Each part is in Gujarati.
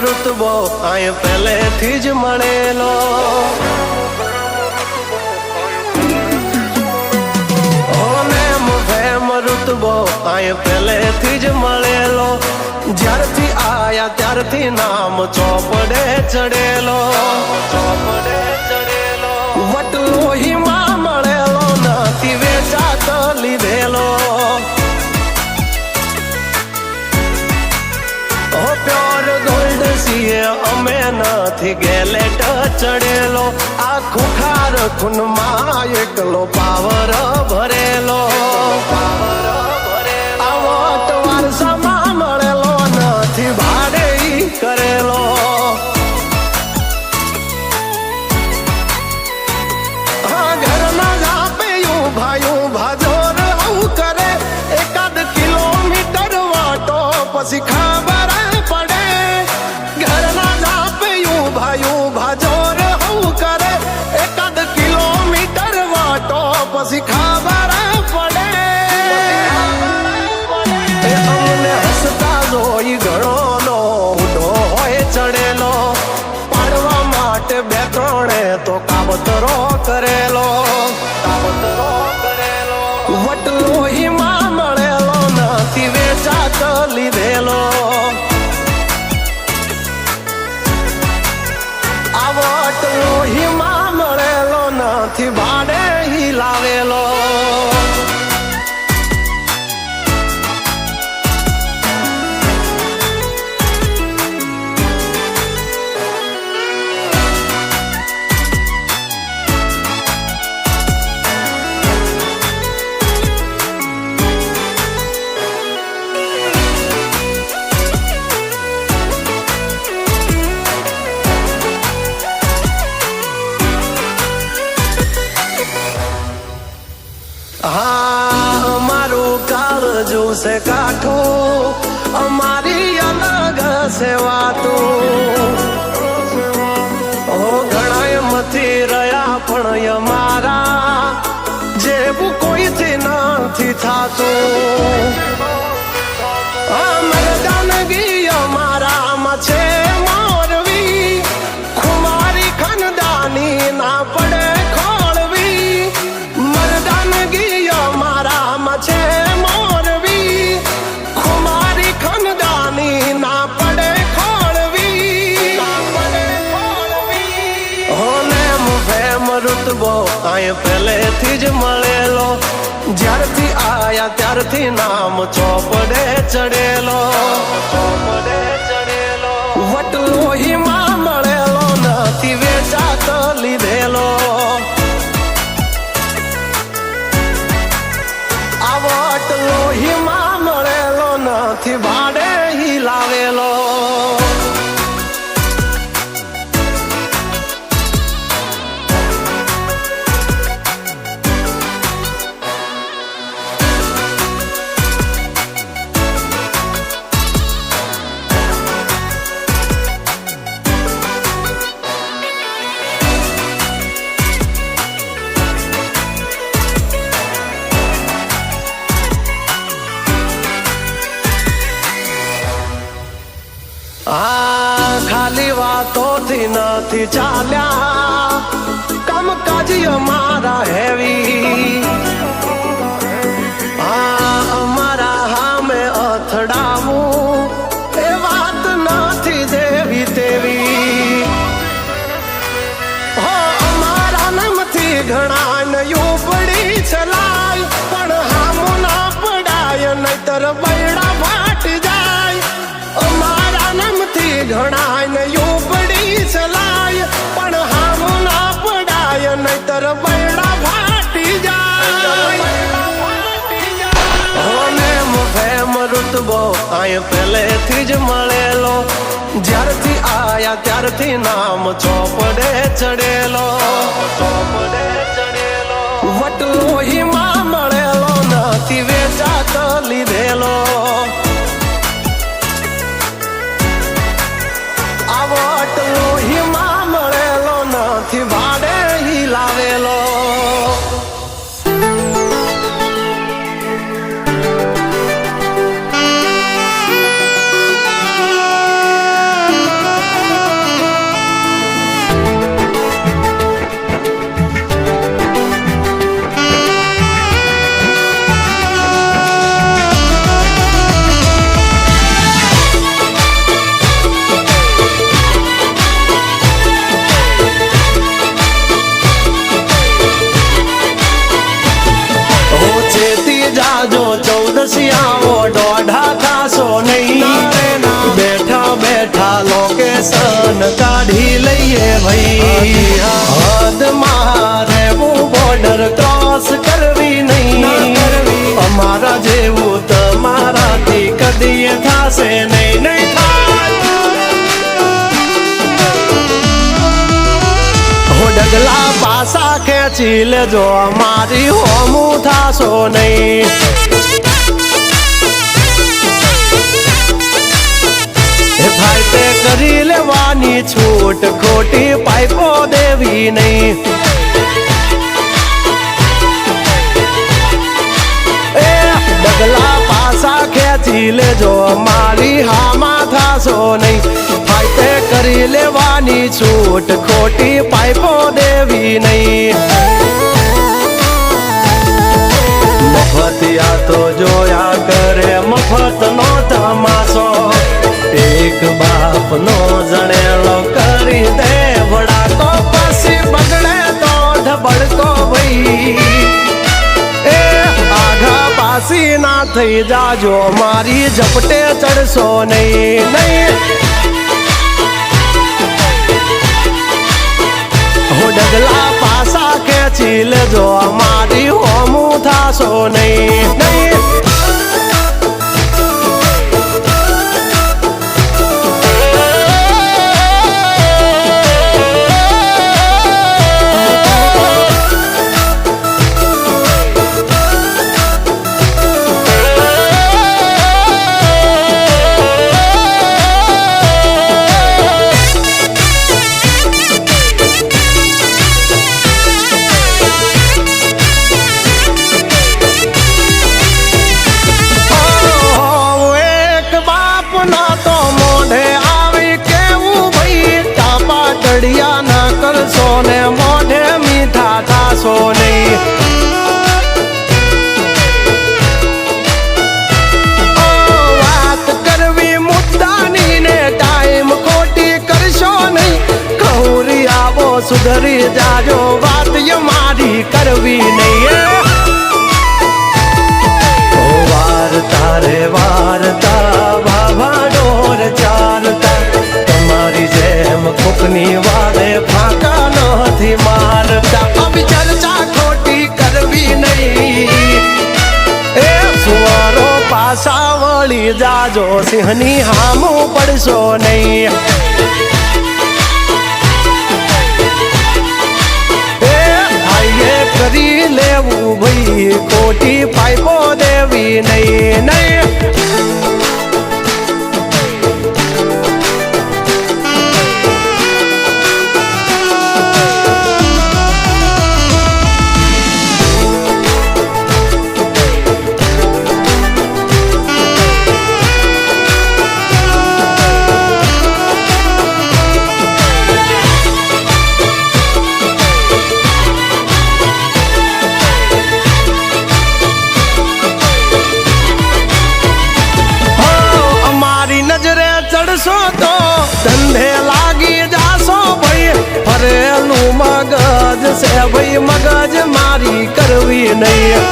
ઋતબો આય પહેલેથી જ મળેલો ઋતબો આય પહેલેથી જ મળેલો જ્યારથી આયા ત્યારથી નામ ચોપડે ચડેલો વટલોહીમાં મળેલો નથી વેચાત લીધેલો પ્યોર ગોલ્ડ સીએ અમે નથી ગેલેટ ચડેલો આ ખુખાર ખૂનમાં એકલો પાવર ભરેલો કરેલો ઘરના ઝાપે ઉભા જોર આવું કરે એકાદ કિલોમીટર વાટો પછી ખબર પડે ઘરના ઝાપે ઉભા જોર આવું કરે એકાદ કિલોમીટર વાટો પછી ખબર પડે અમને હસતા જોઈ ઘણો ચડેલો પાડવા માટે બે ત્રણે તો કાવતરો કરેલો વટલોહીમાં મળેલો નથી વેચાત લીધેલો આ વટલોહીમાં મળેલો નથી ભાડે લાવેલો से काठो અમારી અલગ સેવાતો ઘણા મથી રહ્યા પણ અમારા જેવું કોઈથી નથી થાતું મરદાનગી અમારામાં છે મોરવી ખુમારી ખનદાની ના પડે ખોળવી મરદાનગી અમારામાં છે ઋતબો આય પહેલેથી જ મળેલો જ્યારથી આયા ત્યારથી નામ ચોપડે ચડેલો વટલોહીમાં મળેલો નથી વેચાત લીધેલો આ વટલોહીમાં મળેલો નથી ભાડે લાવેલો ખાલી વાતોથી નથી ચાલ્યા કામકાજ અમારા હેવી અમારા હામે અથડાવું એ વાત નથી જેવી તેવી અમારા નામથી ઘણા નયું પડી ચલાય પણ હામો ના પડાય નહીતર બૈડા ફાટી જાય અમારા નામથી ઘણા નયું પડી ચલાય પણ હામો ના પડાય નહીતર બૈડા ફાટી જાય ઋતબો આય પહેલેથી જ મળેલો જ્યારથી આયા ત્યારથી નામ ચોપડે ચડેલો વટલોહીમાં મળેલો નથી વેચાત લીધેલો આ વટલોહીમાં મળેલો નથી ભાડે લાવેલો બેઠા લોકેશન કાઢી લઈએ ભાઈ હદ મારે બોર્ડર ક્રોસ કરવી નહીં અમારા જેવું તમારાથી કદી થશે નહીં નહીં થાય હો ડગલા પાસા ખેંચી લેજો અમારી હોમું થાશો નહીં થાય તે કરી લેવાની છૂટ ખોટી પાઇપો દેવી નહીં એ ડગલા પાસા ખેંચી લેજો મારી હામાં થાશો નહીં થાય તે કરી લેવાની છૂટ ખોટી પાઇપો દેવી નહીં મફતિયા તો જોયા કરે મફત નો તમાશો એક બાપ નો જણેલો કરી દે ભડાકો પછી બગડે તો ઢબડકો ભાઈ એ આઘા પાસી ના થઈ જાજો મારી ઝપટે ચડશો નહીં નહીં હો ડગલા પાસા ખેંચી લેજો મારી હોમું થાશો નહીં નહીં ના કરશો ને મોઢે મીઠા થાશો નહીં વાત કરવી મુદ્દાની ને ટાઈમ ખોટી કરશો નહીં કહુરી આવો સુધરી જાજો વાત મારી કરવી નહીં વાર્તા રે વાર્તા બાબા ડોર ચાલતા તમારી જેમ કોકની વારે ફાંકા નથી મારતા આવી ચર્ચા ખોટી કરવી નહીં એ સુવારો પાછા વળી જાજો સિંહની હામું પડશો નહીં એ ભાઈએ કરી લેવું ભાઈ ખોટી પાઇપો દેવી નહીં નહીં ચડશો તો ધંધે લાગી જાશો ભાઈ ફરેલું મગજ છે ભાઈ મગજ મારી કરવી નહીં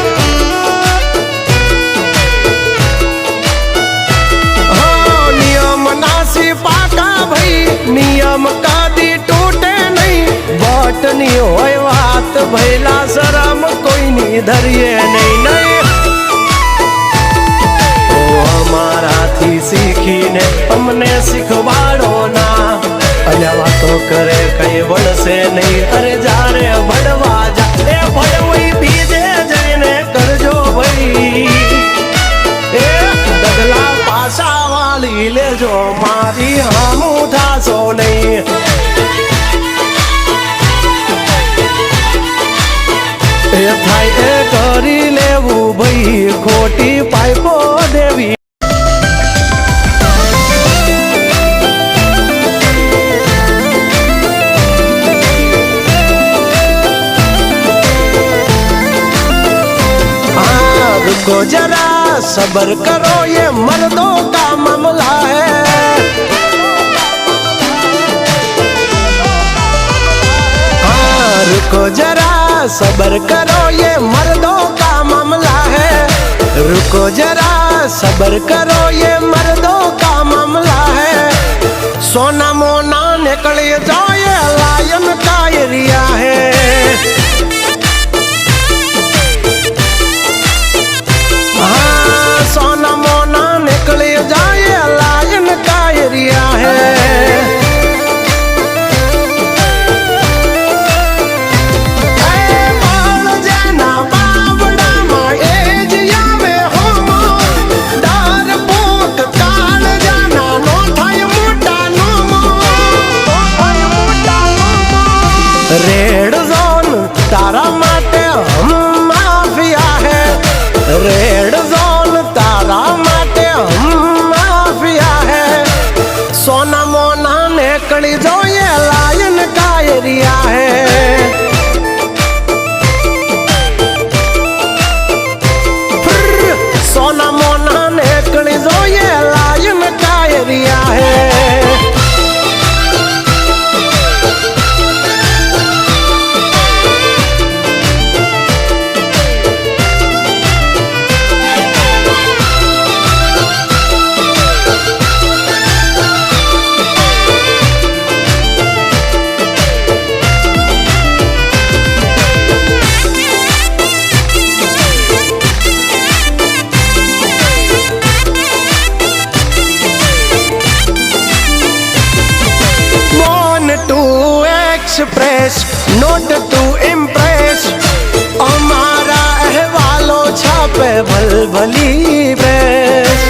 નિયમ નાસી પાકા ભાઈ નિયમ કદી તૂટે નહીં બટની હોય વાત ભૈલા શરમ કોઈની ધરીએ નહીં નહીં અમારાથી શીખીને અમને શીખવાડો ના અલ્યા વાતો કરે કઈ વળશે નહીં અરે જારે ભણવા જા એ ભણવી બીજે જઈને કરજો ભાઈ એ ડગલા પાછા વાળી લેજો મારી હામું થાશો નહીં એ થાય એ કરી લેવું ભાઈ ખોટી પાઇપો દેવી रुको जरा सब्र करो ये मर्दों का मामला है हाँ रुको जरा सब्र करो ये मर्दों का मामला है रुको जरा सब्र करो ये मर्दों का मामला है निकल जाए लायन का एरिया है। हाँ सोना मोना निकल जाए लायन का एरिया है। रेड जोन तारा माटे हम माफिया है। रेड जोन तारा माटे हम माफिया है। सोना मोना निकली जो ये लायन का एरिया है। सोना मोना निकली जो ये लायन का एरिया है। एक्सप्रेस नोट टू इम्प्रेस हमारा अहवालो छापे भल भली बेस।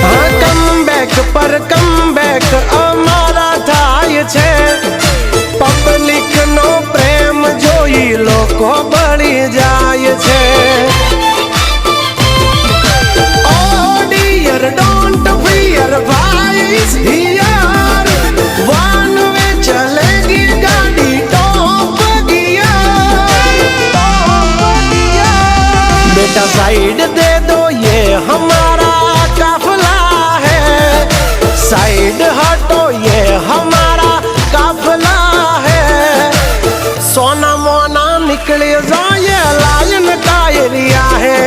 हाँ कम बैक पर कम बैक हमारा थाय छे। पब्लिक नो प्रेम जोई लोको बड़ी जाय छे। ओ डियर डोंट फियर यार वन वे चलेगी गाड़ी टॉप गियर। बेटा साइड दे दो ये हमारा काफिला है। साइड हटो ये हमारा काफिला है। सोना मोना निकले जाए ये लायन का एरिया है।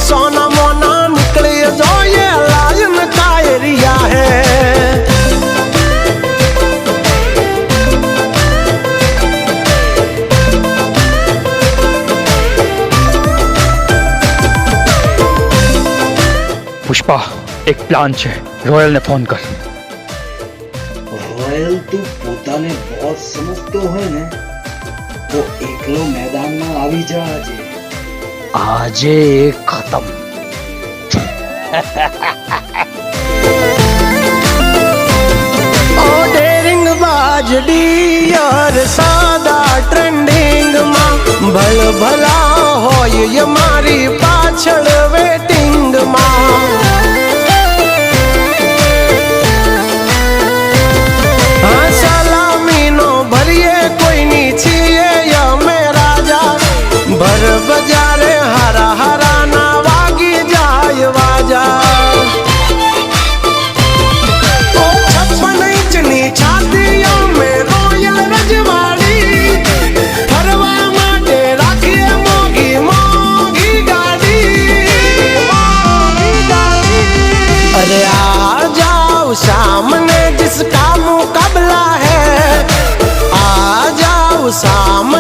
सोना मोना निकले जो ये लायन का एरिया है। पुष्पा एक प्लान छे रोयल ने फोन कर। રોયલ તું પોતાને બોસ સમજતો હોય ને તો એકલો મેદાનમાં આવી જા આજે। આજે खत्म। ओ डेरिंग बाज डियर सादा ट्रेंडिंग में भल भला होय ये मारी पाछळ वेटिंग में। हाँ सलामी नो भरिए कोई नी छिए या में राजा भर बजारे हरा हरा ना वागी जाय वाजा। ओ 56 इंचनी छातियों में रोयल रजवाड़ी फरवा माटे राखिए मोगी मोगी गाड़ी। अरे आ जाओ सामने जिसका मुकाबला है। आ जाओ सामने